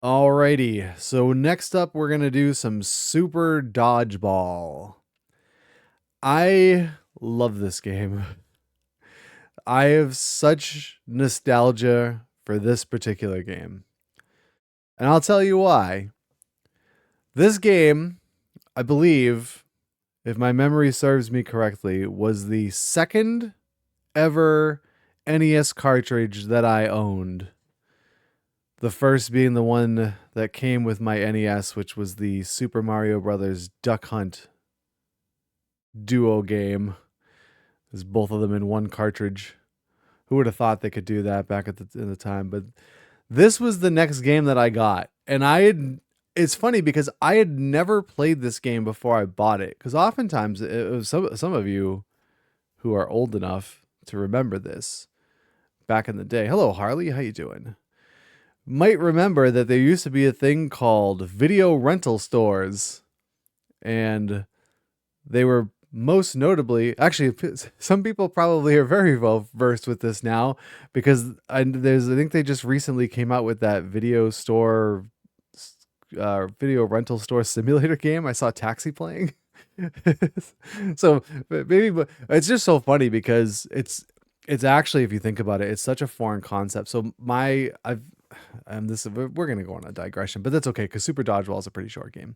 Alrighty, so next up we're gonna do some Super Dodgeball. I love this game. I have such nostalgia for this particular game. And I'll tell you why. This game, I believe, if my memory serves me correctly, was the second ever NES cartridge that I owned. The first being the one that came with my NES, which was the Super Mario Brothers Duck Hunt duo game. There's both of them in one cartridge. Who would have thought they could do that back at in the time? But this was the next game that I got. And it's funny because I had never played this game before I bought it. Because oftentimes, it was some of you who are old enough to remember this back in the day. Hello, Harley. How you doing? Might remember that there used to be a thing called video rental stores. And they were most notably, actually, some people probably are very well versed with this now because I think they just recently came out with that video rental store simulator game. I saw Taxi playing. So maybe, but it's just so funny because it's actually, if you think about it, it's such a foreign concept. So we're gonna go on a digression, but that's okay because Super Dodgeball is a pretty short game.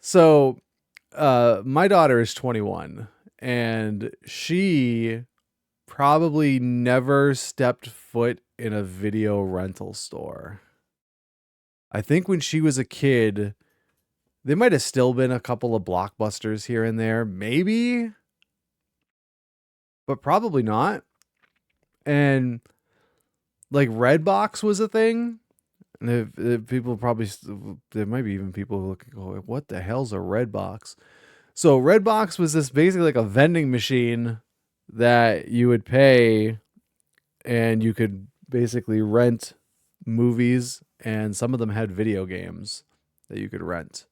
So my daughter is 21 and she probably never stepped foot in a video rental store. I think when she was a kid, there might have still been a couple of Blockbusters here and there, maybe, but probably not. And like Redbox was a thing. And if people probably, there might be even people who look, go, what the hell's a Redbox? So Redbox was this basically like a vending machine that you would pay and you could basically rent movies, and some of them had video games that you could rent.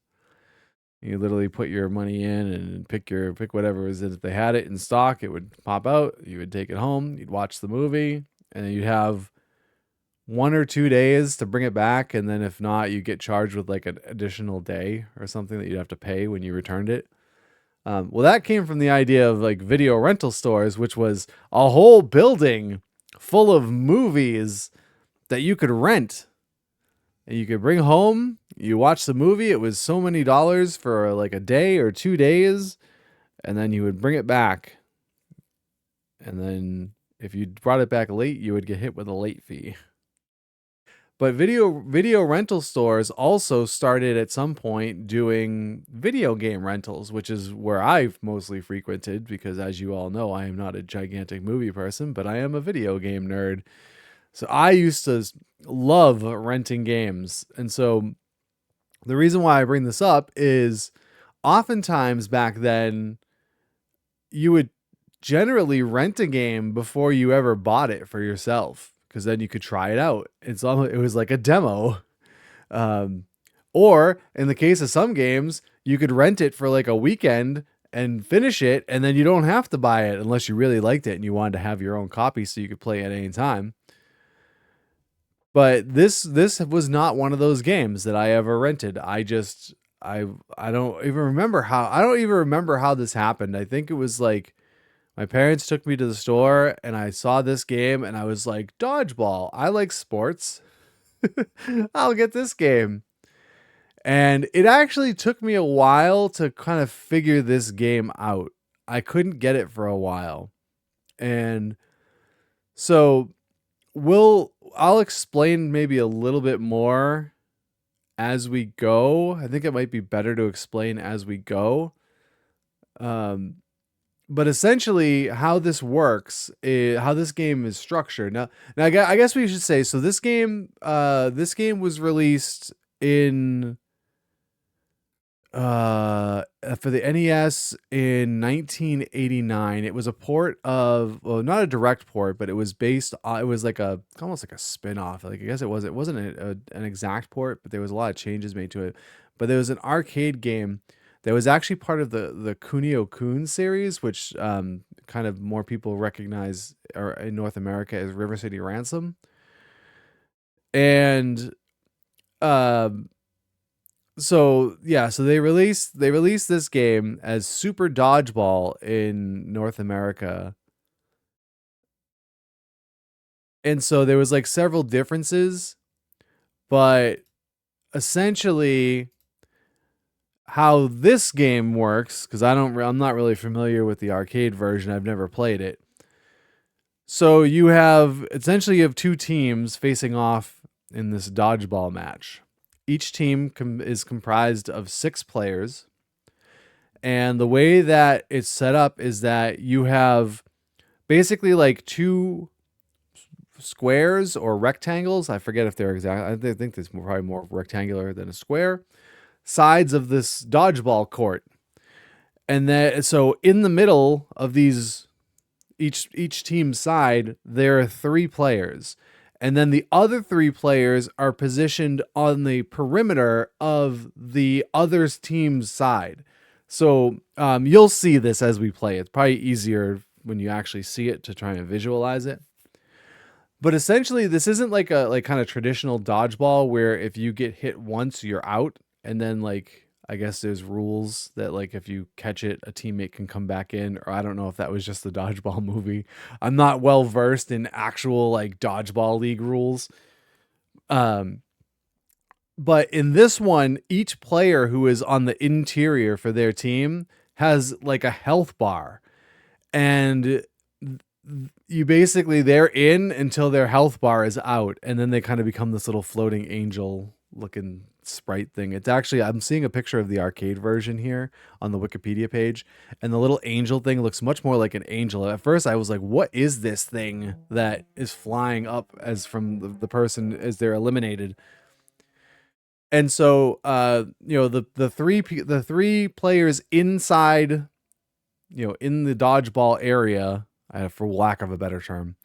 You literally put your money in and pick whatever it was. If they had it in stock, it would pop out. You would take it home. You'd watch the movie, and then you'd have 1 or 2 days to bring it back. And then if not, you get charged with like an additional day or something that you'd have to pay when you returned it. Well, that came from the idea of like video rental stores, which was a whole building full of movies that you could rent. And you could bring home, you watch the movie, it was so many dollars for like a day or 2 days, and then you would bring it back. And then if you brought it back late, you would get hit with a late fee. But video rental stores also started at some point doing video game rentals, which is where I've mostly frequented because, as you all know, I am not a gigantic movie person, but I am a video game nerd. So I used to love renting games. And so the reason why I bring this up is oftentimes back then, you would generally rent a game before you ever bought it for yourself, because then you could try it out. It was like a demo. Or in the case of some games, you could rent it for like a weekend and finish it, and then you don't have to buy it unless you really liked it and you wanted to have your own copy so you could play at any time. But this was not one of those games that I ever rented. I don't even remember how this happened. I think it was like my parents took me to the store and I saw this game and I was like, dodgeball. I like sports. I'll get this game. And it actually took me a while to kind of figure this game out. I couldn't get it for a while. And so I'll explain maybe a little bit more as we go. I think it might be better to explain as we go. But essentially, how this works is how this game is structured. Now, I guess we should say so. This game was released in for the NES in 1989. It was a port of, well, not a direct port, but it was based on, it was like almost like a spin-off. Like, I guess it wasn't an exact port, but there was a lot of changes made to it. But there was an arcade game that was actually part of the Kunio-kun series, which kind of more people recognize or in North America as River City Ransom. And um so yeah, so they released this game as Super Dodgeball in North America. And so there was like several differences, but essentially how this game works, because I'm not really familiar with the arcade version. I've never played it. So you have two teams facing off in this dodgeball match. Each team is comprised of 6 players, and the way that it's set up is that you have basically like two squares or rectangles. I forget if they're exact. I think it's probably more rectangular than a square. Sides of this dodgeball court, and then so in the middle of these each team's side, there are 3 players. And then the other 3 players are positioned on the perimeter of the other team's side. So you'll see this as we play. It's probably easier when you actually see it to try and visualize it. But essentially, this isn't like a kind of traditional dodgeball where if you get hit once, you're out. And then like I guess there's rules that like if you catch it, a teammate can come back in. Or I don't know if that was just the dodgeball movie. I'm not well versed in actual like dodgeball league rules. Um, but in this one, each player who is on the interior for their team has like a health bar, and you basically they're in until their health bar is out, and then they kind of become this little floating angel looking sprite thing. It's actually I'm seeing a picture of the arcade version here on the Wikipedia page, and the little angel thing looks much more like an angel. At first I was like, what is this thing that is flying up as from the person as they're eliminated? And so the three players inside, in the dodgeball area, for lack of a better term,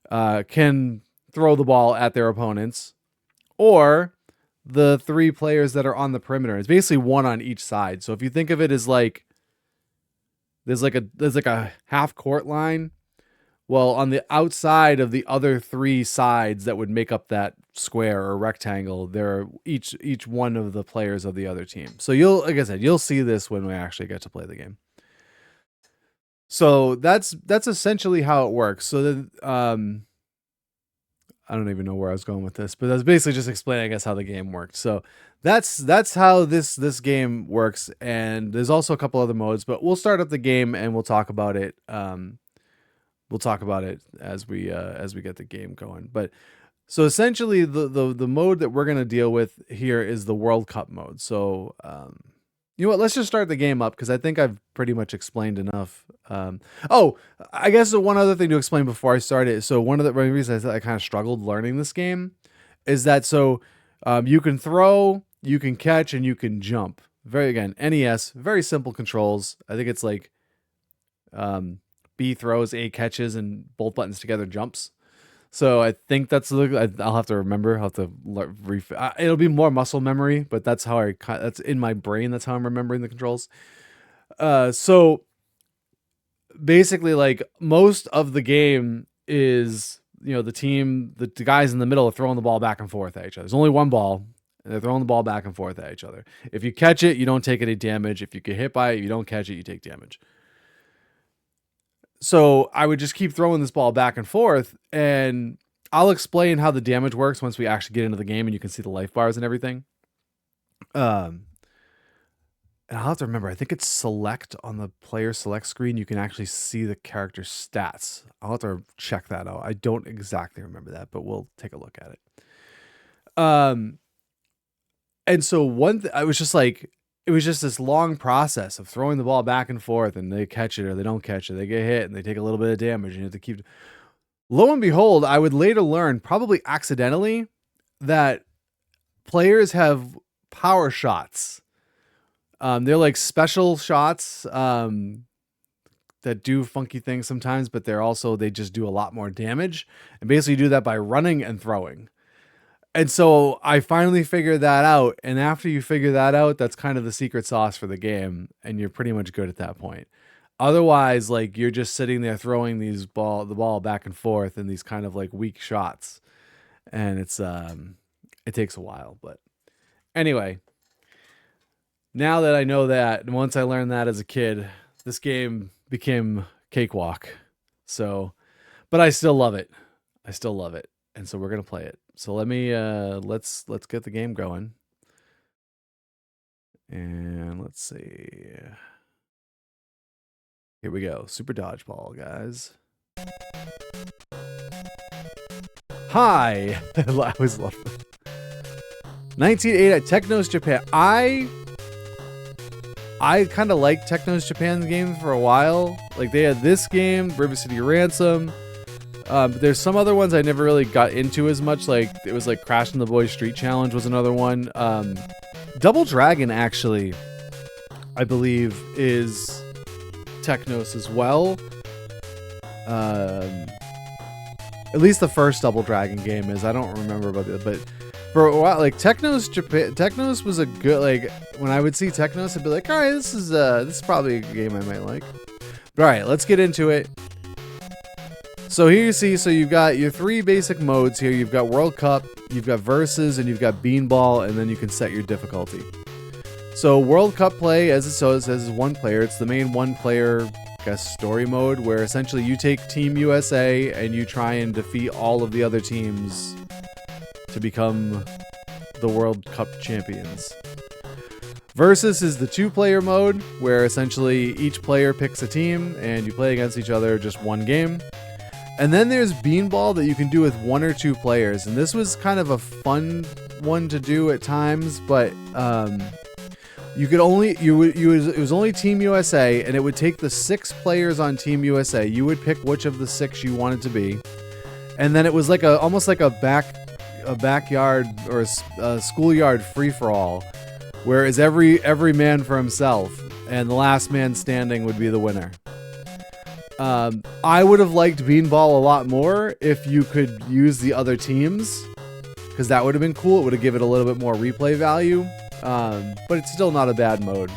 can throw the ball at their opponents, or the 3 players that are on the perimeter. It's basically one on each side. So if you think of it as like there's like a half court line. Well, on the outside of the other 3 sides that would make up that square or rectangle, there are each one of the players of the other team. So like I said, you'll see this when we actually get to play the game. So that's essentially how it works. So then, I don't even know where I was going with this, but that's basically just explaining, I guess, how the game worked. So that's how this game works. And there's also a couple other modes, but we'll start up the game and we'll talk about it. We'll talk about it as we get the game going. But so essentially, the mode that we're gonna deal with here is the World Cup mode. So you know what? Let's just start the game up because I think I've pretty much explained enough. Oh, I guess one other thing to explain before I start it. So one of the reasons I kind of struggled learning this game is that you can throw, you can catch, and you can jump. Again, NES, very simple controls. I think it's like B throws, A catches, and both buttons together jumps. So I think I'll have to remember. I'll have to it'll be more muscle memory, but that's how that's in my brain. That's how I'm remembering the controls. So basically, like most of the game is the guys in the middle are throwing the ball back and forth at each other. There's only one ball, and they're throwing the ball back and forth at each other. If you catch it, you don't take any damage. If you get hit by it, you don't catch it, you take damage. So I would just keep throwing this ball back and forth, and I'll explain how the damage works once we actually get into the game and you can see the life bars and everything. And I'll have to remember, I think it's select on the player select screen. You can actually see the character stats. I'll have to check that out. I don't exactly remember that, but we'll take a look at it. And so I was just like, it was just this long process of throwing the ball back and forth, and they catch it or they don't catch it. They get hit and they take a little bit of damage, and you have to keep. Lo and behold, I would later learn, probably accidentally, that players have power shots. They're like special shots that do funky things sometimes, but they just do a lot more damage. And basically, you do that by running and throwing. And so I finally figured that out. And after you figure that out, that's kind of the secret sauce for the game. And you're pretty much good at that point. Otherwise, like you're just sitting there throwing the ball back and forth in these kind of like weak shots. And it takes a while. But anyway, now that I know that, and once I learned that as a kid, this game became cakewalk. So, but I still love it. I still love it. And so we're going to play it. So let me, let's get the game going. And let's see. Here we go. Super Dodgeball, guys. Hi. I always love it. 1980 at Technos Japan. I kind of liked Technos Japan games for a while. Like they had this game, River City Ransom. But there's some other ones I never really got into as much. Like it was like Crash and the Boys Street Challenge was another one. Double Dragon actually, I believe, is Technos as well. At least the first Double Dragon game is. I don't remember about it, but for a while, like Technos was a good, like when I would see Technos, I'd be like, all right, this is probably a game I might like. But all right, let's get into it. So here you see, so you've got your three basic modes here. You've got World Cup, you've got Versus, and you've got Beanball, and then you can set your difficulty. So World Cup play, as it says, is one player. It's the main one player, I guess, story mode, where essentially you take Team USA and you try and defeat all of the other teams to become the World Cup champions. Versus is the two-player mode, where essentially each player picks a team and you play against each other just one game. And then there's Beanball that you can do with one or two players, and this was kind of a fun one to do at times, but you could only it was only Team USA, and it would take the 6 players on Team USA. You would pick which of the 6 you wanted to be, and then it was like almost like a backyard or a schoolyard free for all, whereas every man for himself, and the last man standing would be the winner. I would have liked Beanball a lot more if you could use the other teams, because that would have been cool. It would have given it a little bit more replay value, but it's still not a bad mode.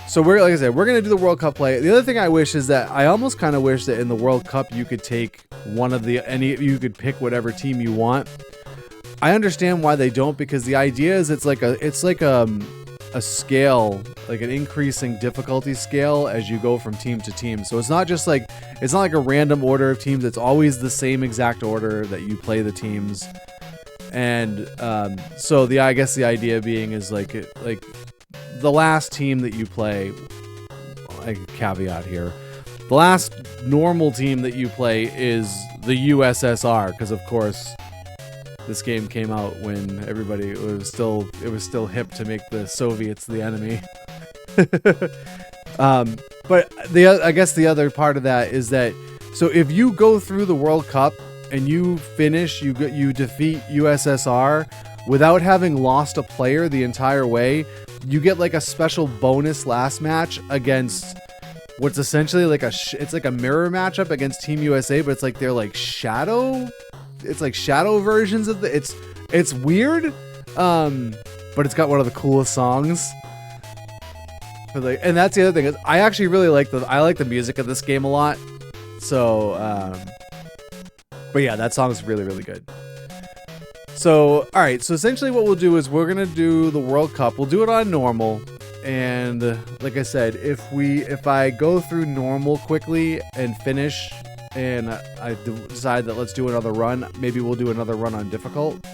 So like I said, we're going to do the World Cup play. The other thing I wish is that I almost kind of wish that in the World Cup you could take you could pick whatever team you want. I understand why they don't, because the idea is it's like a scale, like an increasing difficulty scale as you go from team to team. So it's not like a random order of teams. It's always the same exact order that you play the teams. And so I guess the idea being is like the last team that you play, like caveat here, the last normal team that you play is the USSR, because of course this game came out when it was still hip to make the Soviets the enemy. But I guess the other part of that is that, so if you go through the World Cup and you finish, you defeat USSR without having lost a player the entire way, you get like a special bonus last match against what's essentially like it's like a mirror matchup against Team USA, but it's like they're like shadow. It's like shadow versions of it's weird, but it's got one of the coolest songs. And that's the other thing, is I actually really like the music of this game a lot. So, but yeah, that song is really, really good. So, all right. So essentially what we'll do is we're going to do the World Cup. We'll do it on normal. And like I said, if I go through normal quickly and finish, and I decide that let's do another run, maybe we'll do another run on difficult.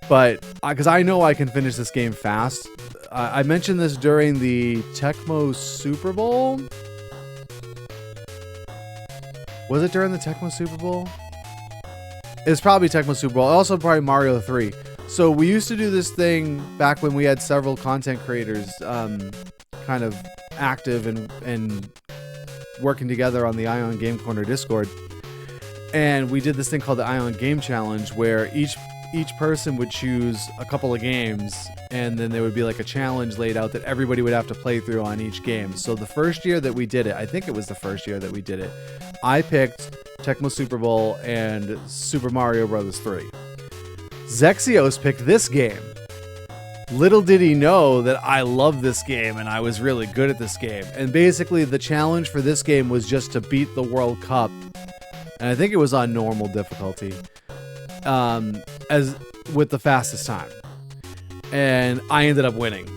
But because I know I can finish this game fast. I mentioned this during the Tecmo Super Bowl. Was it during the Tecmo Super Bowl? It's probably Tecmo Super Bowl. Also probably Mario 3. So we used to do this thing back when we had several content creators kind of active and working together on the Ion Game Corner Discord. And we did this thing called the Ion Game Challenge, where each person would choose a couple of games, and then there would be like a challenge laid out that everybody would have to play through on each game. So the first year that we did it, I think it was the first year that we did it, I picked Tecmo Super Bowl, and Super Mario Bros. 3. Zexios picked this game. Little did he know that I love this game and I was really good at this game. And basically the challenge for this game was just to beat the World Cup. And I think it was on normal difficulty. As with the fastest time. And I ended up winning.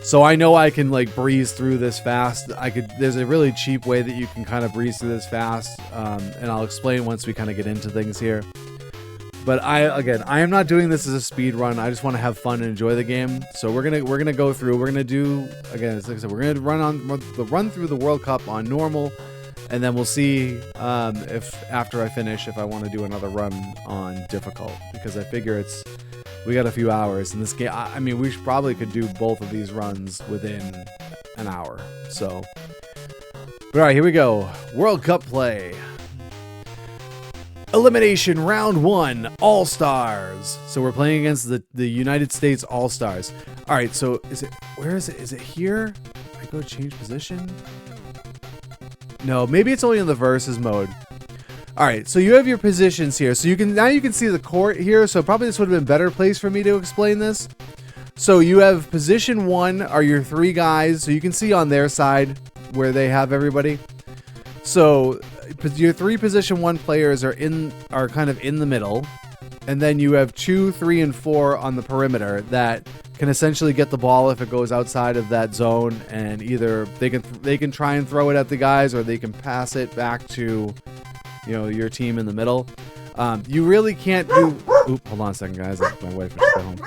So I know I can like breeze through this fast. There's a really cheap way that you can kind of breeze through this fast. And I'll explain once we kind of get into things here. But I am not doing this as a speed run. I just want to have fun and enjoy the game. So we're gonna go through. We're gonna do again. Like I said, we're gonna run through the World Cup on normal, and then we'll see if after I finish if I want to do another run on difficult, because I figure we got a few hours in this game. I mean, we probably could do both of these runs within an hour. So, all right, here we go. World Cup play. Elimination round 1, All-Stars. So we're playing against the United States All-Stars. All right, so where is it? Is it here? I go change position? No, maybe it's only in the versus mode. All right, so you have your positions here. So you can see the court here. So probably this would have been a better place for me to explain this. So you have position 1 are your 3 guys. So you can see on their side where they have everybody. So your 3 position 1 players are kind of in the middle, and then you have 2, 3, and 4 on the perimeter that can essentially get the ball if it goes outside of that zone, and either they can try and throw it at the guys, or they can pass it back to your team in the middle. You really can't do. Oop, hold on a second, guys. My wife just got home.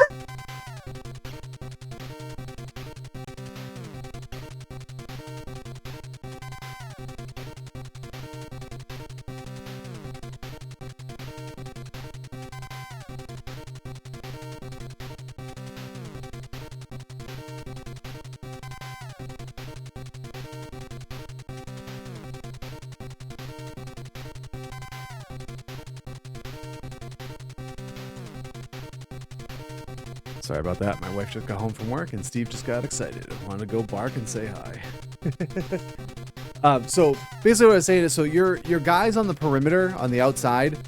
Sorry about that. My wife just got home from work and Steve just got excited and wanted to go bark and say hi. So basically what I was saying is, so your guys on the perimeter on the outside,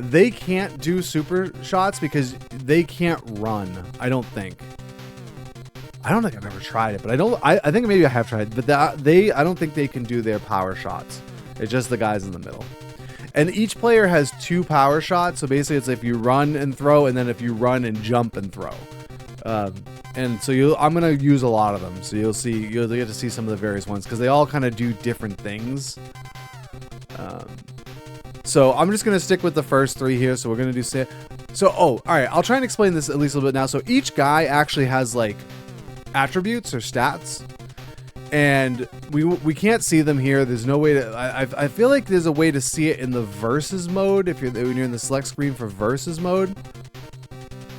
they can't do super shots because they can't run. I don't think I've ever tried it, but I think maybe I have tried, but I don't think they can do their power shots. It's just the guys in the middle. And each player has 2 power shots. So basically it's if you run and throw, and then if you run and jump and throw. And so I'm going to use a lot of them. So you'll get to see some of the various ones because they all kind of do different things. So I'm just going to stick with the first 3 here. So we're going to do all right. I'll try and explain this at least a little bit now. So each guy actually has like attributes or stats. And we can't see them here. There's no way to. I feel like there's a way to see it in the versus mode when you're in the select screen for versus mode.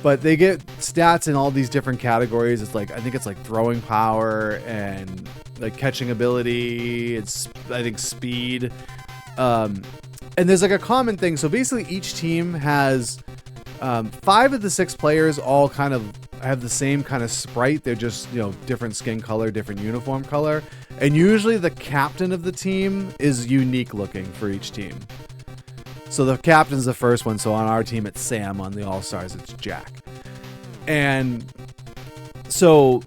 But they get stats in all these different categories. It's like I think it's like throwing power and like catching ability. It's I think speed. And there's like a common thing. So basically, each team has 5 of the 6 players all kind of have the same kind of sprite. They're just, different skin color, different uniform color. And usually the captain of the team is unique looking for each team. So the captain's the first one. So on our team, it's Sam. On the All-Stars, it's Jack. And so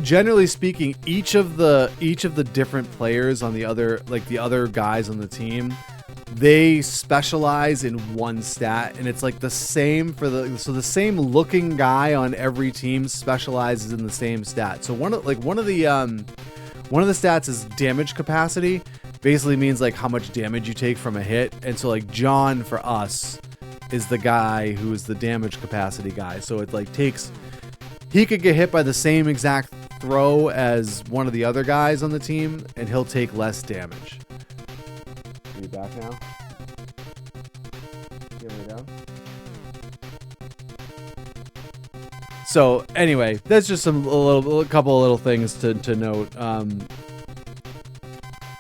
generally speaking, each of the different players on the other guys on the team, they specialize in one stat, and it's like the same the same looking guy on every team specializes in the same stat. So one of the stats is damage capacity. Basically means like how much damage you take from a hit. And so like John for us is the guy who is the damage capacity guy. So it like he could get hit by the same exact throw as one of the other guys on the team, and he'll take less damage. Are you back now? You me down? So anyway, that's just a couple of little things to note.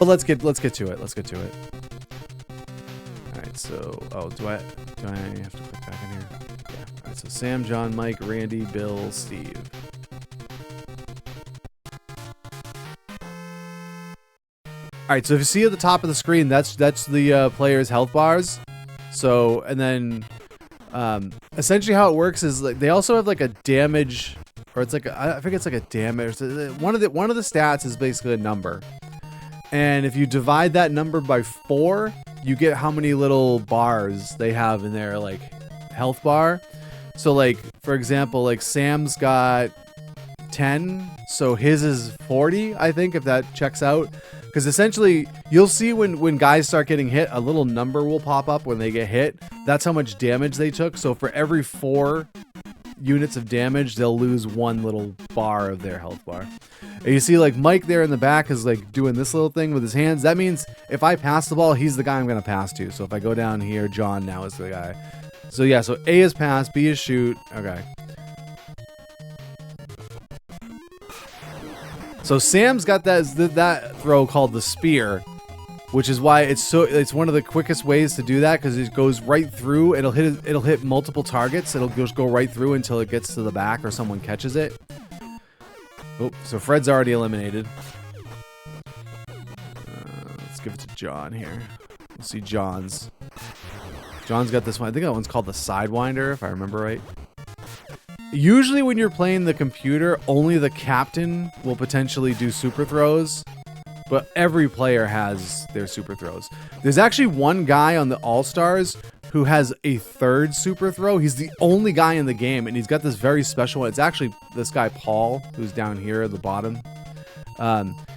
But let's get to it. Let's get to it. All right. So do I have to click back in here? Yeah. All right. So Sam, John, Mike, Randy, Bill, Steve. right, so if you see at the top of the screen, that's the player's health bars. So, and then essentially how it works is like they also have like a damage, or it's like I think it's like a damage. One of the stats is basically a number, and if you divide that number by 4, you get how many little bars they have in their like health bar. So like for example, like Sam's got 10, so his is 40, I think, if that checks out. Because essentially, you'll see when guys start getting hit, a little number will pop up when they get hit. That's how much damage they took. So for every 4 units of damage, they'll lose 1 little bar of their health bar. And you see like Mike there in the back is like doing this little thing with his hands. That means if I pass the ball, he's the guy I'm going to pass to. So if I go down here, John now is the guy. So yeah, so A is pass, B is shoot. Okay. So Sam's got that throw called the spear, which is why it's one of the quickest ways to do that, because it goes right through. It'll hit multiple targets. It'll just go right through until it gets to the back or someone catches it. Oh, so Fred's already eliminated. Let's give it to John here. Let's see John's. John's got this one. I think that one's called the Sidewinder, if I remember right. Usually when you're playing the computer, only the captain will potentially do super throws, but every player has their super throws. There's actually one guy on the All-Stars who has a 3rd super throw. He's the only guy in the game, and he's got this very special one. It's actually this guy, Paul, who's down here at the bottom.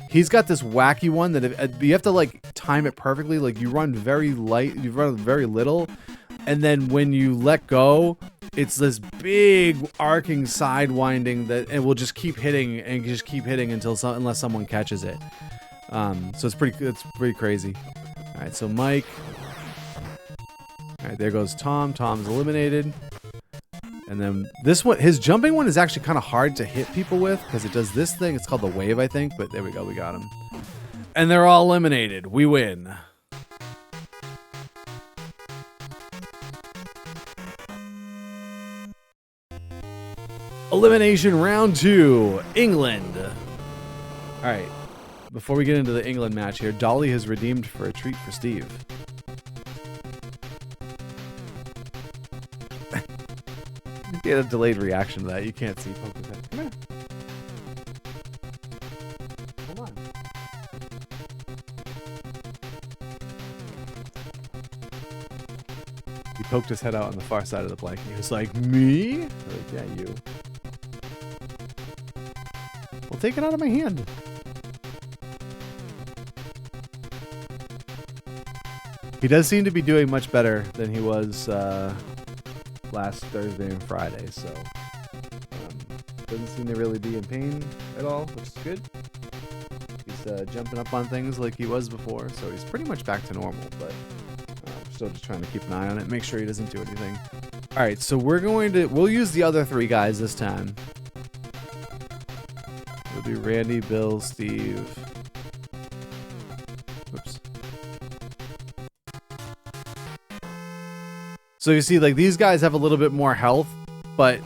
He's got this wacky one that you have to like time it perfectly. Like you run very light, you run very little, and then when you let go, it's this big arcing side winding that it will just keep hitting and just keep hitting unless someone catches it. So it's pretty crazy. All right, so Mike. All right, there goes Tom. Tom's eliminated. And then this one, his jumping one is actually kind of hard to hit people with because it does this thing. It's called the wave, I think. But there we go, we got him. And they're all eliminated. We win. Elimination round 2, England. All right, before we get into the England match here, Dolly has redeemed for a treat for Steve. You get a delayed reaction to that. You can't see. Poke his head. Come here. Come on. He poked his head out on the far side of the blanket. He was like, me? I was like, yeah, you. Well, take it out of my hand. He does seem to be doing much better than he was last Thursday and Friday, so doesn't seem to really be in pain at all, which is good. He's jumping up on things like he was before, so he's pretty much back to normal, but still just trying to keep an eye on it, make sure he doesn't do anything. All right, so we'll use the other 3 guys this time. It'll be Randy, Bill, Steve. Oops. So you see, like, these guys have a little bit more health, but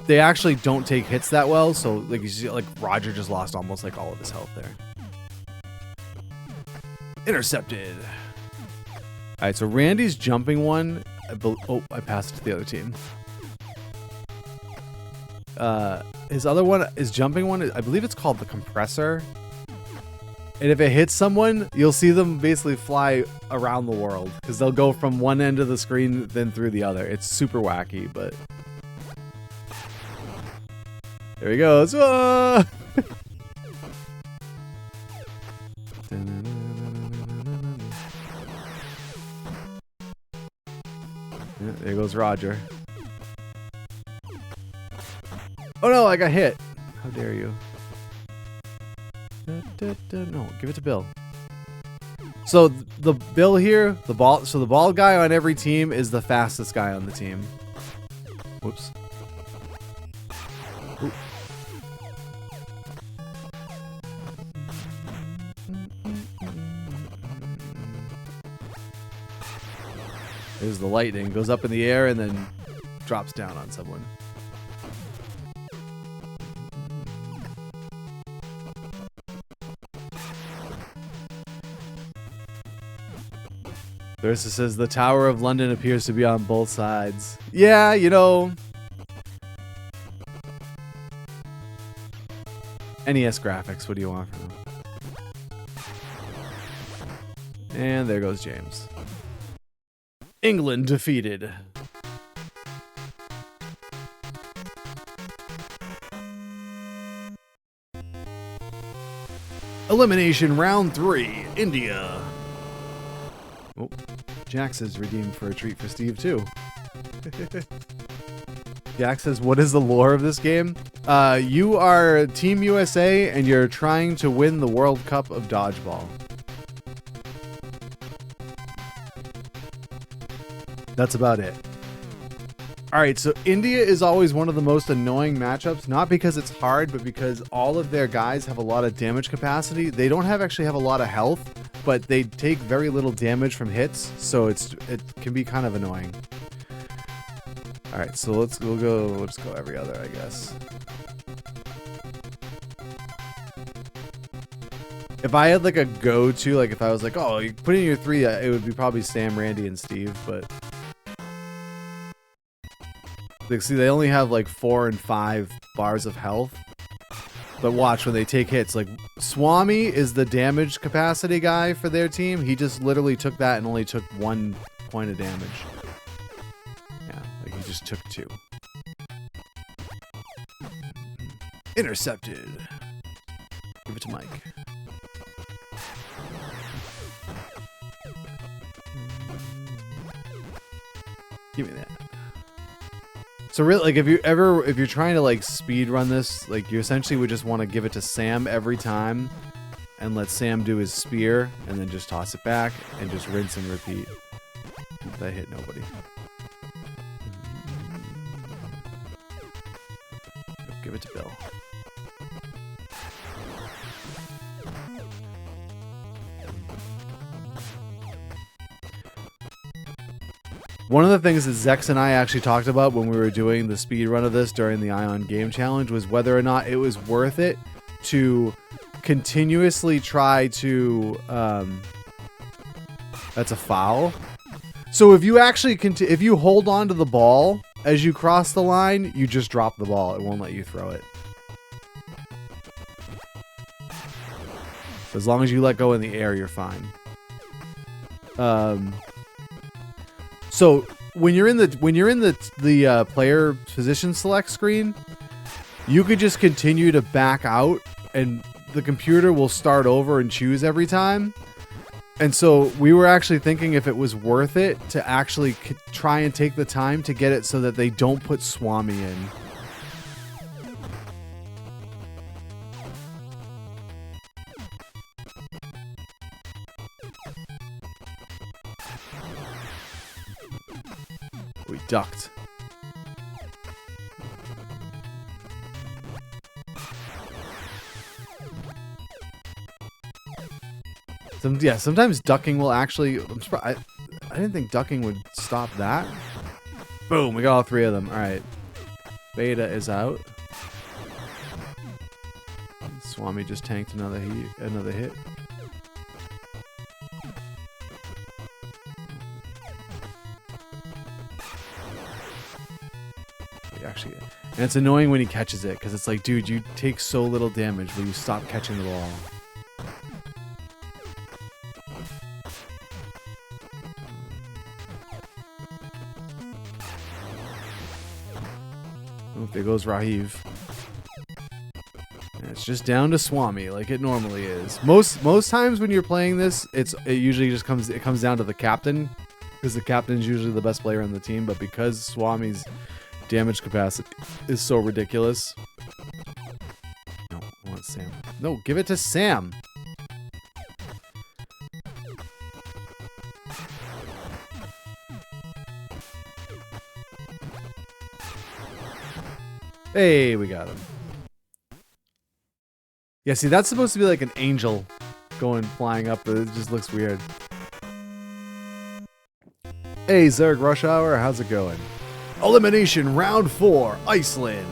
they actually don't take hits that well. So, like, you see, like, Roger just lost almost, like, all of his health there. Intercepted. All right, so Randy's jumping one. I passed it to the other team. His other one, his jumping one, I believe it's called the compressor. And if it hits someone, you'll see them basically fly around the world because they'll go from one end of the screen then through the other. It's super wacky, but there he goes. Ah! Yeah, there goes Roger. Oh no, I got hit. How dare you? No, give it to Bill. So the Bill here, the bald guy on every team is the fastest guy on the team. Whoops. Oop. There's the lightning, goes up in the air and then drops down on someone. Versus says the Tower of London appears to be on both sides. Yeah, you know. NES graphics, what do you want from them? And there goes James. England defeated. Elimination round 3, India. Oh, Jax is redeemed for a treat for Steve too. Jax says, what is the lore of this game? You are Team USA and you're trying to win the World Cup of Dodgeball. That's about it. Alright, so India is always one of the most annoying matchups, not because it's hard, but because all of their guys have a lot of damage capacity. They don't actually have a lot of health, but they take very little damage from hits, so it can be kind of annoying. Alright, so we'll just go every other, I guess. If I had like a go-to, like if I was like, oh, you put in your 3, it would be probably Sam, Randy, and Steve, but... Like, see, they only have like 4 and 5 bars of health. But watch when they take hits. Like, Swami is the damage capacity guy for their team. He just literally took that and only took 1 point of damage. Yeah, like he just took 2. Intercepted. Give it to Mike. Give me that. So really, like, if you're trying to like speed run this, like you essentially would just want to give it to Sam every time, and let Sam do his spear, and then just toss it back, and just rinse and repeat. That hit nobody. Give it to Bill. One of the things that Zex and I actually talked about when we were doing the speed run of this during the Ion Game Challenge was whether or not it was worth it to continuously try to... that's a foul. So if you actually if you hold on to the ball as you cross the line, you just drop the ball. It won't let you throw it. As long as you let go in the air, you're fine. So when you're in the player position select screen, you could just continue to back out, and the computer will start over and choose every time. And so we were actually thinking if it was worth it to actually try and take the time to get it so that they don't put Swami in. We ducked. Sometimes ducking will actually... I'm surprised. I didn't think ducking would stop that. Boom, we got all 3 of them. Alright. Beta is out. Swami just tanked another hit. Actually, and it's annoying when he catches it, because it's like, dude, you take so little damage. Will you stop catching the ball? Oh, there goes Rahiv. And it's just down to Swami, like it normally is. Most times when you're playing this, it usually just comes down to the captain, because the captain's usually the best player on the team. But because Swami's damage capacity is so ridiculous. No, I want Sam. No, give it to Sam. Hey, we got him. Yeah, see, that's supposed to be like an angel going flying up, but it just looks weird. Hey, Zerg Rush Hour, how's it going? Elimination round 4, Iceland.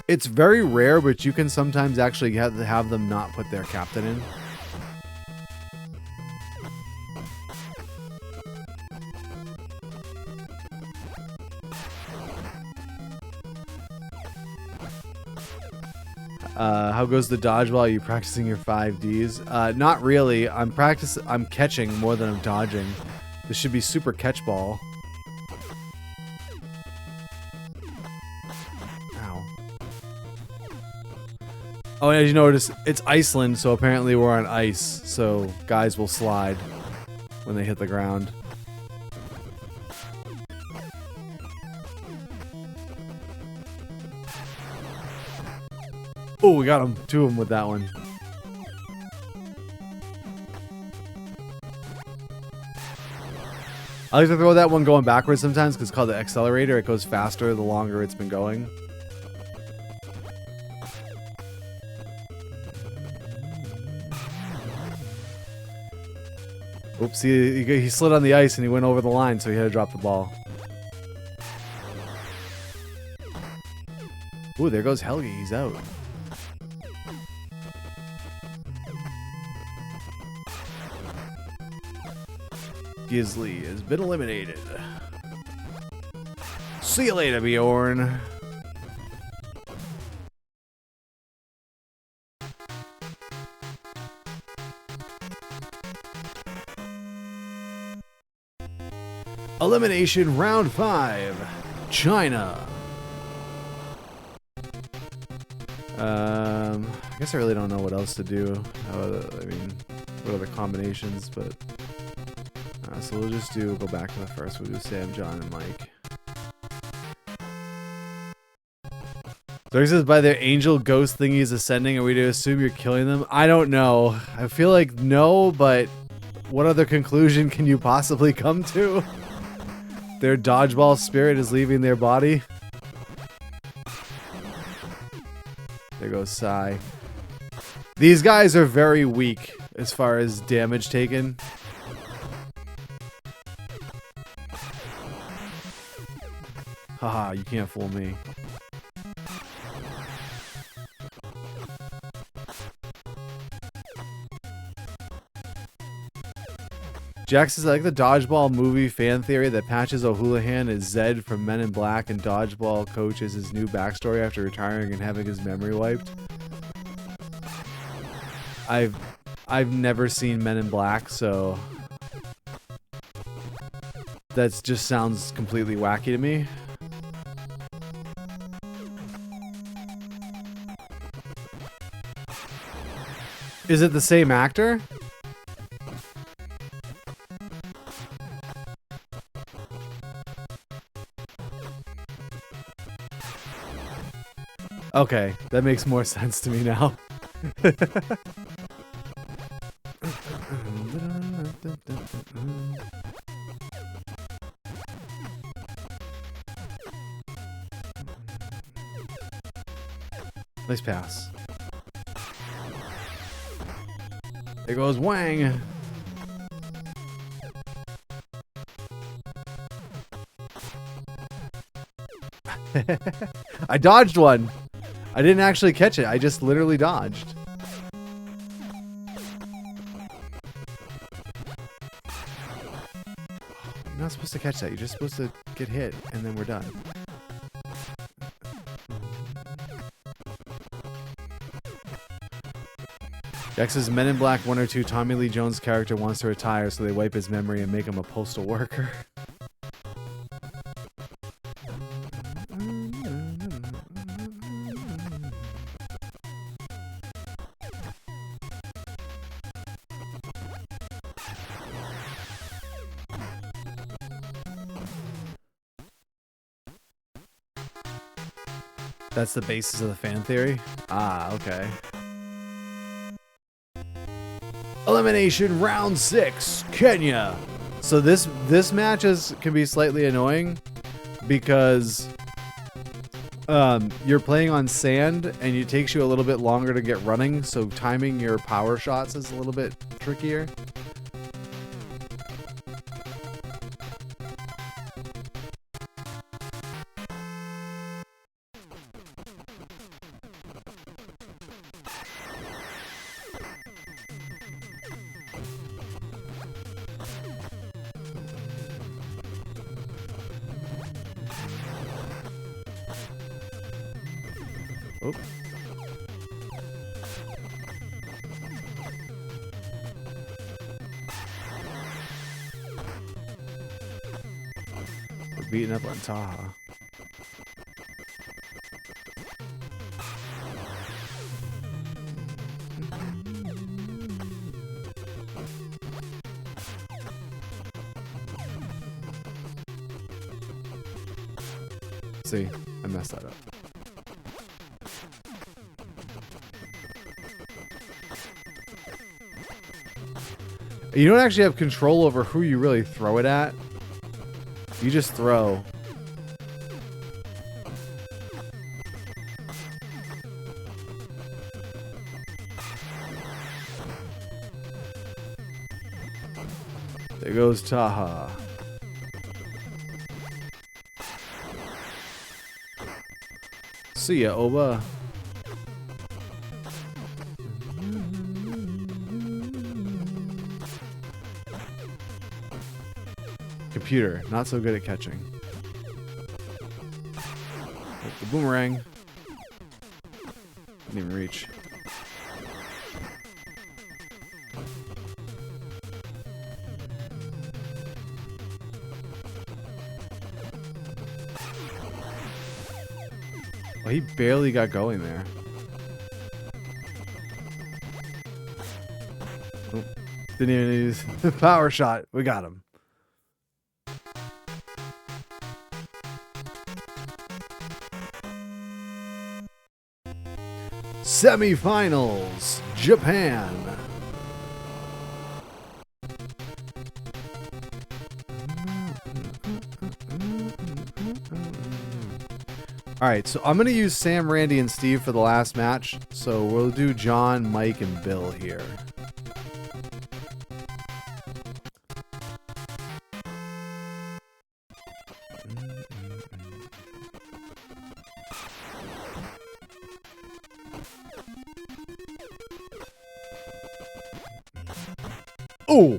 It's very rare, but you can sometimes actually have them not put their captain in. How goes the dodgeball? Are you practicing your 5Ds? Not really. I'm catching more than I'm dodging. This should be super catch ball. Ow. Oh, and as you notice, it's Iceland, so apparently we're on ice, so guys will slide when they hit the ground. Oh, we got him. 2 of them with that one. I like to throw that one going backwards sometimes because it's called the accelerator. It goes faster the longer it's been going. Oops, he slid on the ice and he went over the line, so he had to drop the ball. Ooh, there goes Helgi. He's out. Gisley has been eliminated. See you later, Bjorn. Elimination round 5. China. I guess I really don't know what else to do. I mean, what other combinations, but so we'll just go back to the first. We'll do Sam, John, and Mike. So he says, by their angel ghost thingies ascending, are we to assume you're killing them? I don't know. I feel like no, but what other conclusion can you possibly come to? Their dodgeball spirit is leaving their body. There goes Sai. These guys are very weak as far as damage taken. Haha, you can't fool me. Jax says, I like the Dodgeball movie fan theory that Patches O'Houlihan is Zed from Men in Black and Dodgeball Coach is his new backstory after retiring and having his memory wiped. I've never seen Men in Black, so that just sounds completely wacky to me. Is it the same actor? Okay, that makes more sense to me now. Nice pass. There goes Wang. I dodged one. I didn't actually catch it. I just literally dodged. You're not supposed to catch that. You're just supposed to get hit, and then we're done. Jax says, Men in Black 1 or 2, Tommy Lee Jones' character wants to retire, so they wipe his memory and make him a postal worker. That's the basis of the fan theory? Ah, okay. Elimination round 6, Kenya. So this match can be slightly annoying because you're playing on sand and it takes you a little bit longer to get running, so timing your power shots is a little bit trickier. Oh. We're beating up on Taha. See, I messed that up. You don't actually have control over who you really throw it at. You just throw. There goes Taha. See ya, Oba. Computer, not so good at catching. Oh, the boomerang. Didn't even reach. Oh, he barely got going there. Oh, didn't even use the power shot. We got him. Semifinals, Japan. All right, so I'm going to use Sam, Randy, and Steve for the last match. So we'll do John, Mike, and Bill here. Oh!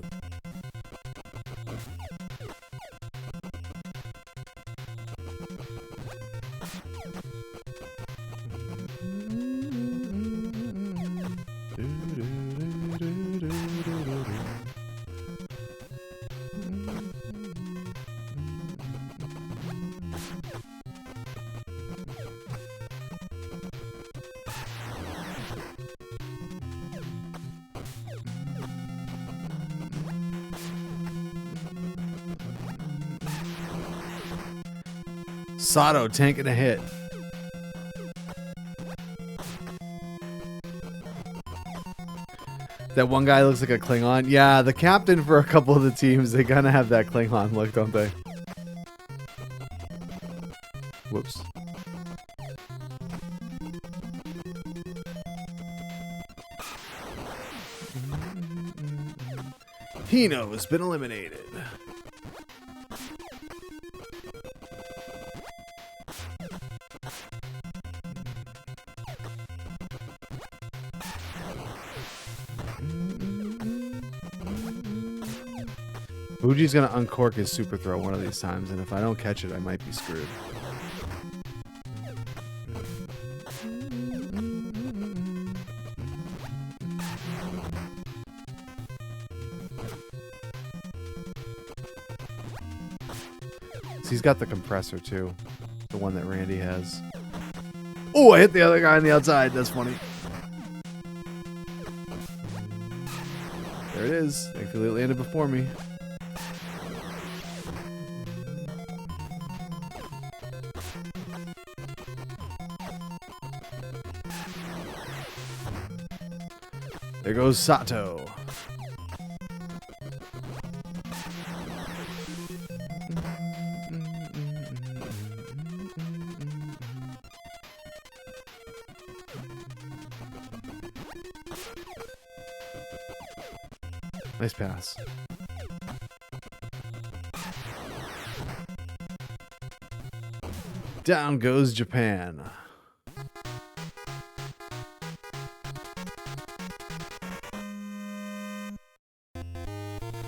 Sato tanking a hit. That one guy looks like a Klingon. Yeah, the captain for a couple of the teams, they kind of have that Klingon look, don't they? Whoops. Hino has been eliminated. Fuji's gonna uncork his super throw one of these times, and if I don't catch it, I might be screwed. So he's got the compressor too, the one that Randy has. Oh, I hit the other guy on the outside. That's funny. There it is. Thankfully, it landed before me. There goes Sato. Nice pass. Down goes Japan.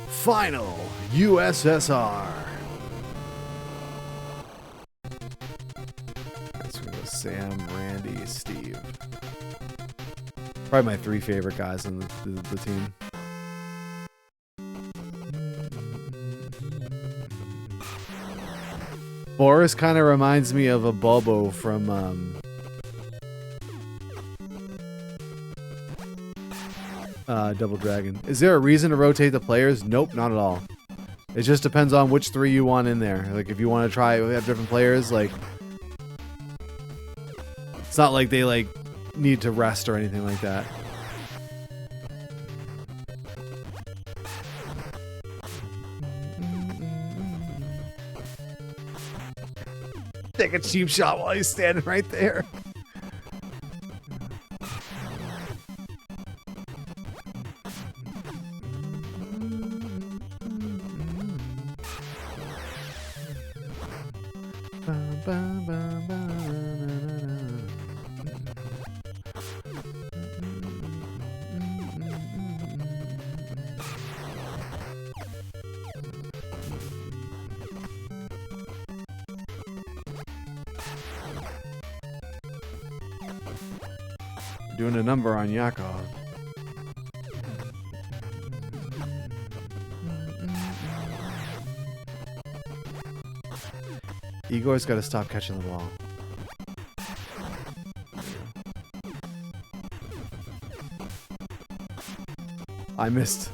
Final USSR. That's gonna go Sam, Randy, Steve. Probably my 3 favorite guys on the team. Boris kind of reminds me of a Bobo from Double Dragon. Is there a reason to rotate the players? Nope, not at all. It just depends on which 3 you want in there. Like, if you want to try have different players, like, it's not like they like need to rest or anything like that. Take a cheap shot while he's standing right there. Doing a number on Yakov. Igor's got to stop catching the ball. I missed.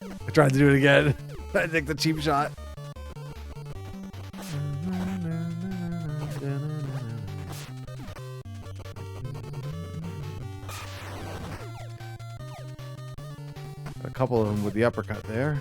I tried to do it again. I take the cheap shot. A couple of them with the uppercut there.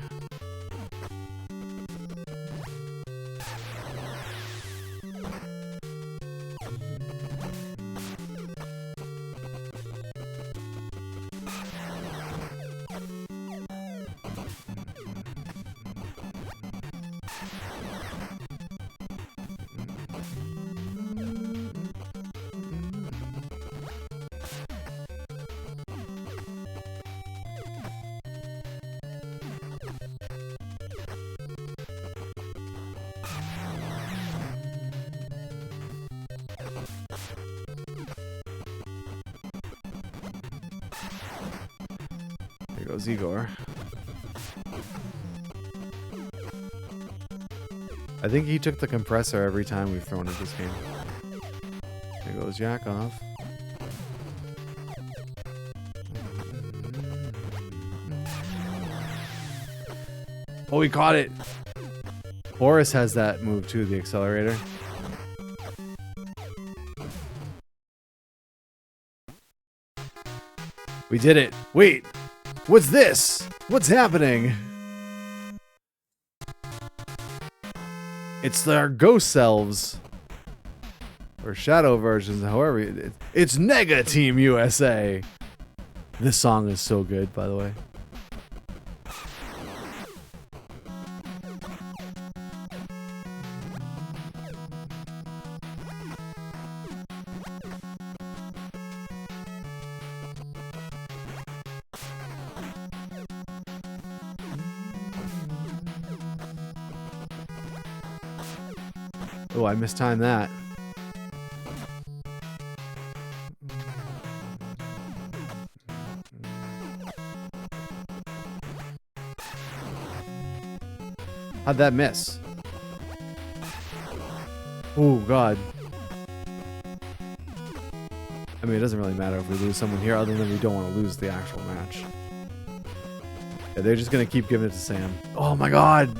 Here goes Igor. I think he took the compressor every time we've thrown at this game. Here goes Yakov. Oh, he caught it. Boris has that move too, the accelerator. We did it. Wait, what's this? What's happening? It's our ghost selves. Or shadow versions, however. It's Nega Team USA. This song is so good, by the way. Oh, I mistimed that. How'd that miss? Oh, God. I mean, it doesn't really matter if we lose someone here, other than we don't want to lose the actual match. Yeah, they're just going to keep giving it to Sam. Oh, my God.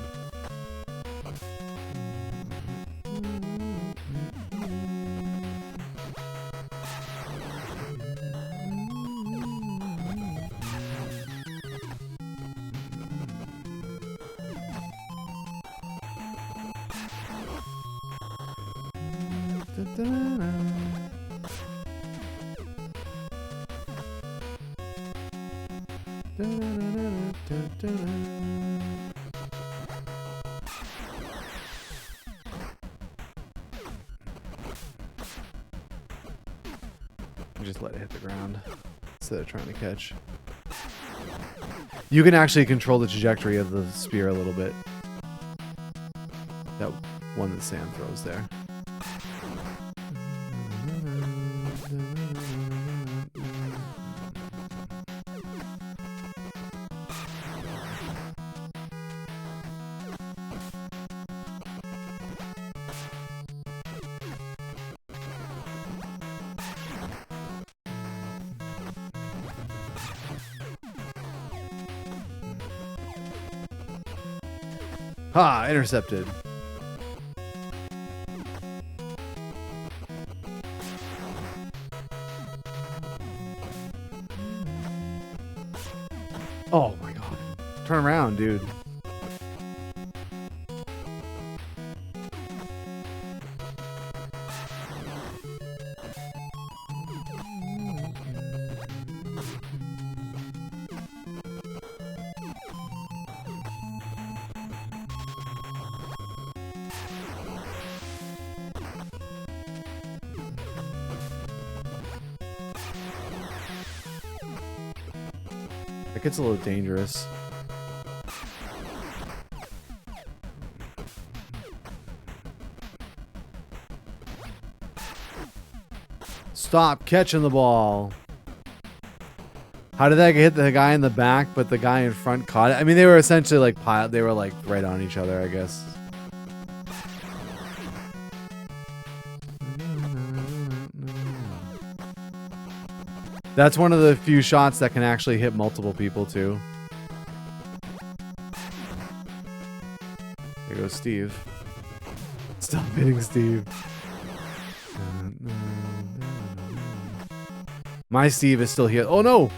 Just let it hit the ground instead of trying to catch. You can actually control the trajectory of the spear a little bit. That one that Sam throws there. Ha! Intercepted. Oh my god. Turn around, dude. It gets a little dangerous. Stop catching the ball. How did that hit the guy in the back, but the guy in front caught it? I mean, they were essentially like they were like right on each other, I guess. That's one of the few shots that can actually hit multiple people too. There goes Steve. Stop hitting Steve. My Steve is still here. Oh no!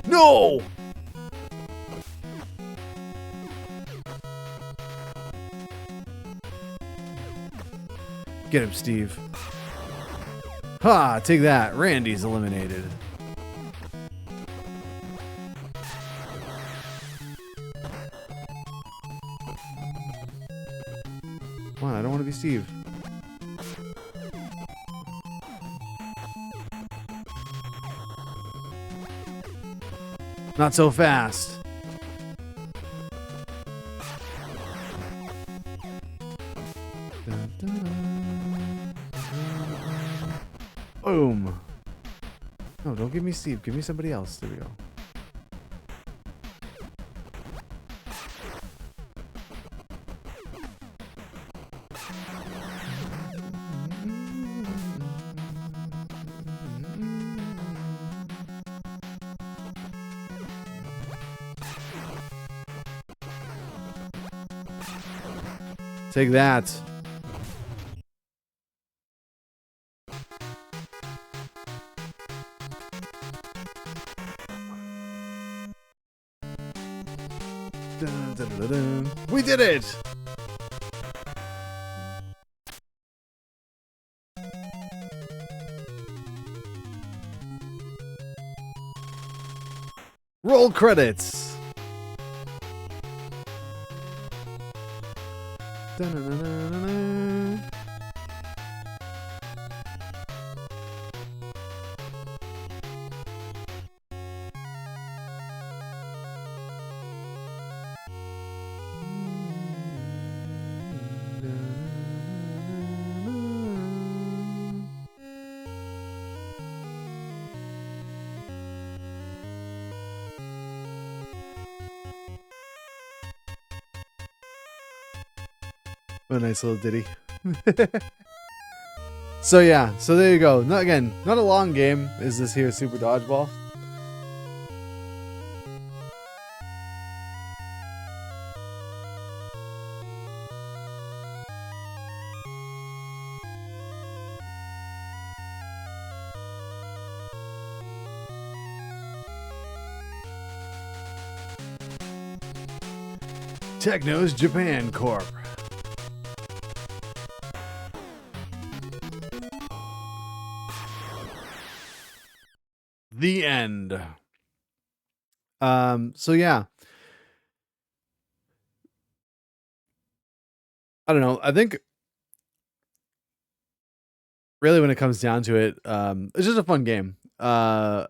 No! Get him, Steve. Ha! Take that. Randy's eliminated. Come on, I don't want to be Steve. Not so fast. Boom. No, don't give me Steve. Give me somebody else. There we go. Take that. Dun, dun, dun, dun. We did it! Roll credits. Dun, dun, dun, dun, dun, dun. What a nice little ditty. So yeah, so there you go. Not a long game is this here Super Dodgeball. Techno's Japan Corp. The end. So yeah. I don't know. I think really when it comes down to it, it's just a fun game. I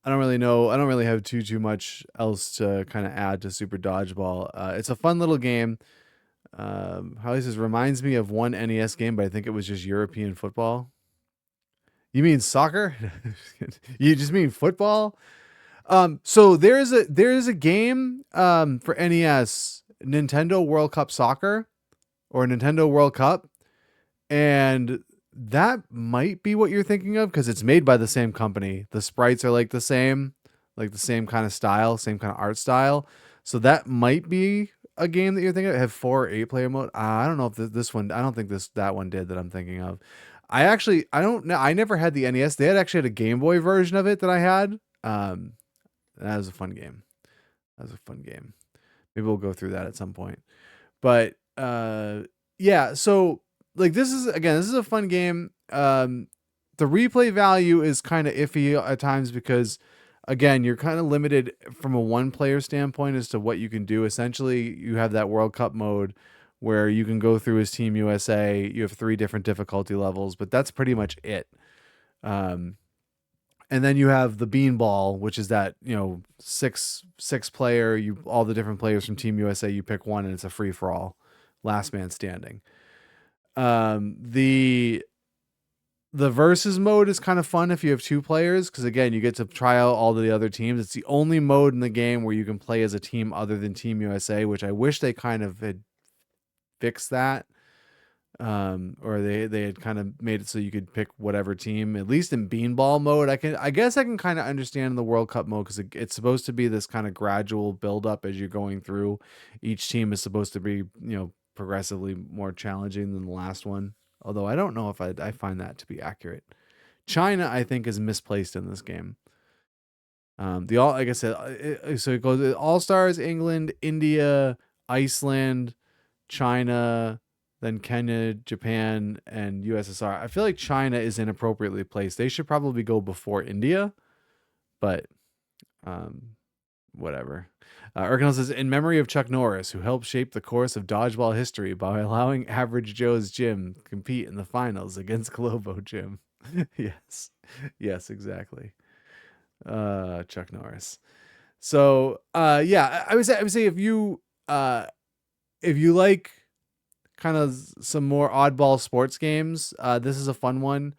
don't really know. I don't really have too much else to kind of add to Super Dodgeball. It's a fun little game. Harley says reminds me of one NES game, but I think it was just European football. You mean soccer? You just mean football? So there is a game for NES, Nintendo World Cup Soccer or Nintendo World Cup, and that might be what you're thinking of because it's made by the same company. The sprites are like the same. like the same kind of style, same kind of art style. So that might be a game that you're thinking of. Have 4 or 8 player mode. I don't know if this one. I don't think that one did that I'm thinking of. I don't know. I never had the NES. They had a Game Boy version of it that I had. That was a fun game. Maybe we'll go through that at some point. But yeah. So like this is a fun game. The replay value is kind of iffy at times because, again, you're kind of limited from a one-player standpoint as to what you can do. Essentially, you have that World Cup mode where you can go through as Team USA. You have 3 different difficulty levels, but that's pretty much it. And then you have the beanball, which is that, six player, all the different players from Team USA, you pick one and it's a free for all, last man standing. The versus mode is kind of fun if you have 2 players, because again, you get to try out all the other teams. It's the only mode in the game where you can play as a team other than Team USA, which I wish they kind of had fixed that. Or they had kind of made it so you could pick whatever team, at least in beanball mode. I guess I can kind of understand the World Cup mode because it's supposed to be this kind of gradual build up as you're going through. Each team is supposed to be, progressively more challenging than the last one. Although I don't know if I find that to be accurate. China, I think, is misplaced in this game. Like I said, so it goes All Stars, England, India, Iceland, China, then Kenya, Japan, and USSR. I feel like China is inappropriately placed. They should probably go before India, but whatever. Urkel says, in memory of Chuck Norris, who helped shape the course of dodgeball history by allowing Average Joe's Gym compete in the finals against Globo Gym. Yes, exactly. Chuck Norris. So, yeah, I would say if you like kind of some more oddball sports games, this is a fun one.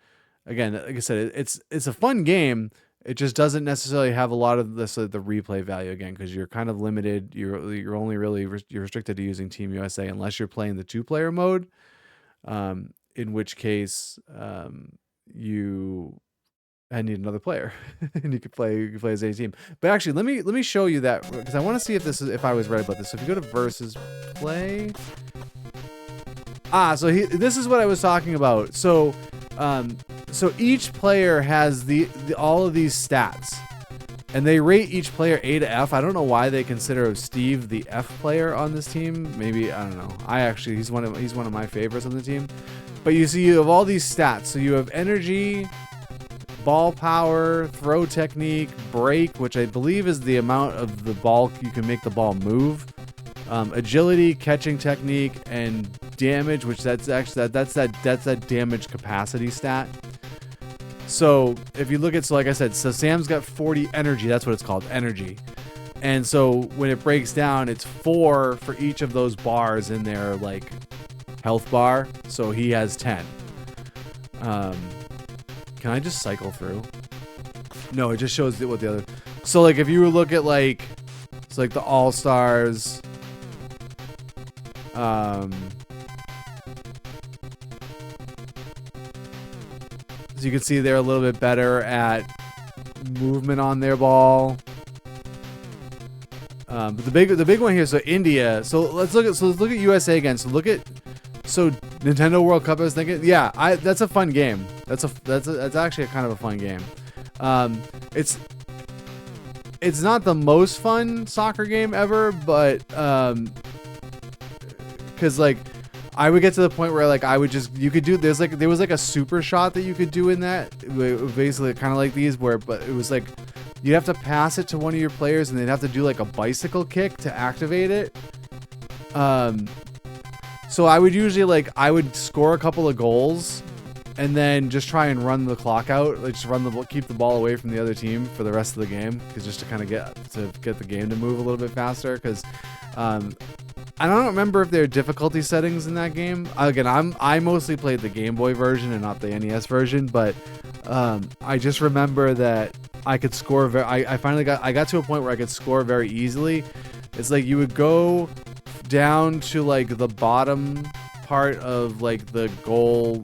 Again, like I said, it's a fun game. It just doesn't necessarily have a lot of the replay value again, because you're kind of limited. You're only really you're restricted to using Team USA unless you're playing the 2-player mode. In which case, you need another player, and you could play as a team. But actually, let me show you that, because I want to see if I was right about this. So if you go to versus play, so this is what I was talking about. So each player has all of these stats, and they rate each player A to F. I don't know why they consider Steve the F player on this team. Maybe, I don't know. He's one of my favorites on the team. But you see, you have all these stats. So you have energy, ball power, throw technique, break, which I believe is the amount of the ball you can make the ball move, agility, catching technique, and damage, which that's that damage capacity stat. So if you look at, like I said, so Sam's got 40 energy. That's what it's called, energy. And so when it breaks down, it's 4 for each of those bars in their like health bar. So he has 10. Can I just cycle through? No, it just shows what the other. So like if you look at like, it's like the All Stars. So you can see they're a little bit better at movement on their ball. But the big one here, so India. So let's look at USA again. So Nintendo World Cup, I was thinking, yeah, that's a fun game. That's actually kind of a fun game. It's not the most fun soccer game ever, but because like I would get to the point where like there was like a super shot that you could do in that, basically kind of like these, but it was like you'd have to pass it to one of your players and they'd have to do like a bicycle kick to activate it. So I would usually I would score a couple of goals and then just try and run the clock out, like just keep the ball away from the other team for the rest of the game, because just to kind of get the game to move a little bit faster. Because I don't remember if there are difficulty settings in that game. Again, I mostly played the Game Boy version and not the NES version, but I just remember that I could score. I finally got to a point where I could score very easily. It's like you would go down to like the bottom part of like the goal.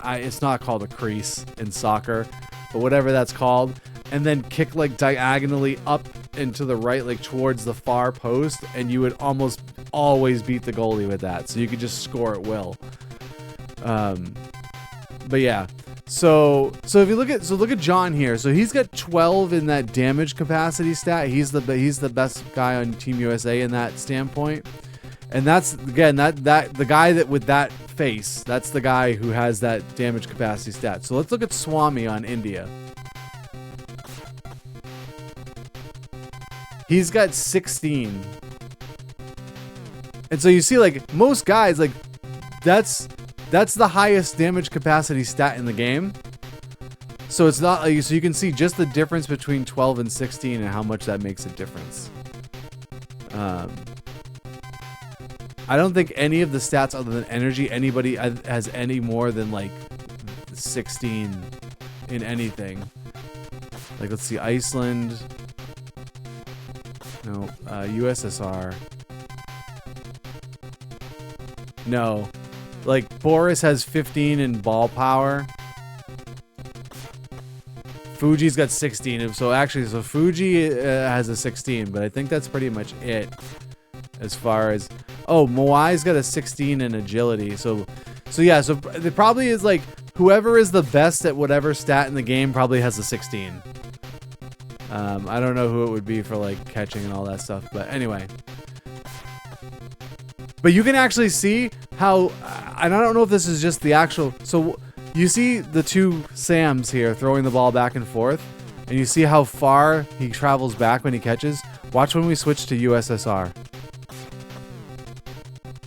It's not called a crease in soccer, but whatever that's called. and then kick like diagonally up and to the right, like towards the far post, and you would almost always beat the goalie with that. So you could just score at will. But yeah. So if you look at John here, so he's got 12 in that damage capacity stat. He's the best guy on Team USA in that standpoint. And that's again that the guy that with that face, that's the guy who has that damage capacity stat. So let's look at Swami on India. He's got 16. And so you see, like, most guys, like, that's the highest damage capacity stat in the game. So it's not like, so you can see just the difference between 12 and 16 and how much that makes a difference. I don't think any of the stats other than energy, anybody has any more than like 16 in anything. Like, let's see, Iceland. No, USSR. No. Like, Boris has 15 in ball power. Fuji's got 16. So actually, so Fuji has a 16, but I think that's pretty much it as far as... Oh, Moai's got a 16 in agility. So yeah, so it probably is like whoever is the best at whatever stat in the game probably has a 16. I don't know who it would be for like catching and all that stuff, but anyway. But you can actually see how, and I don't know if this is just the actual, so you see the two Sams here throwing the ball back and forth, and you see how far he travels back when he catches. Watch when we switch to USSR.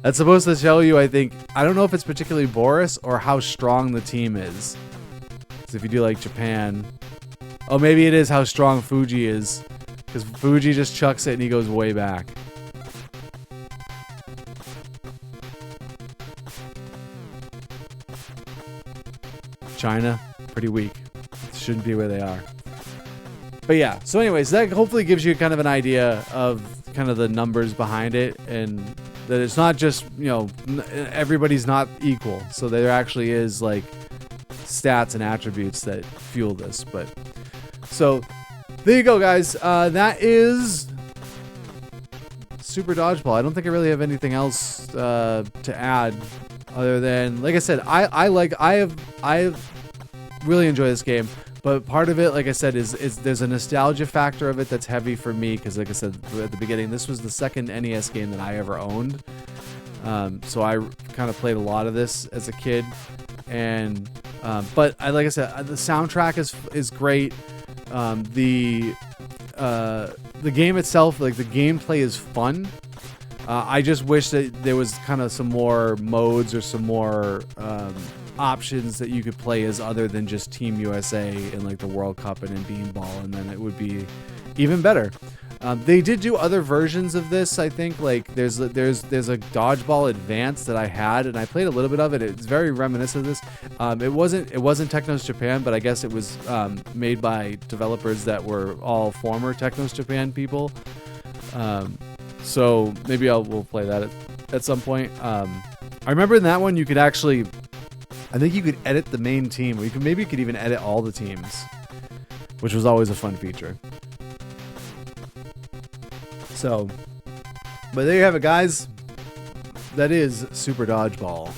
That's supposed to show you, I think, I don't know if it's particularly Boris or how strong the team is. So if you do like Japan, oh, maybe it is how strong Fuji is, because Fuji just chucks it and he goes way back. China, pretty weak. Shouldn't be where they are. But yeah, so anyways, that hopefully gives you kind of an idea of kind of the numbers behind it, and that it's not just, you know, everybody's not equal. So there actually is like stats and attributes that fuel this. But so there you go, guys. That is Super Dodgeball. I don't think I really have anything else to add other than, like I said, I have really enjoyed this game. But part of it, like I said, is there's a nostalgia factor of it that's heavy for me, because like I said at the beginning, this was the second NES game that I ever owned. So I kind of played a lot of this as a kid, and but like I said, the soundtrack is great. The game itself, like the gameplay, is fun. I just wish that there was kind of some more modes or some more options that you could play as other than just Team USA and like the World Cup and in Beanball, and then it would be even better. They did do other versions of this, I think. Like there's a Dodgeball Advance that I had, and I played a little bit of it. It's very reminiscent of this. It wasn't Technos Japan, but I guess it was made by developers that were all former Technos Japan people. So maybe we'll play that at some point. I remember in that one you could actually, I think you could edit the main team, or maybe you could even edit all the teams, which was always a fun feature. So, but there you have it, guys. That is Super Dodgeball.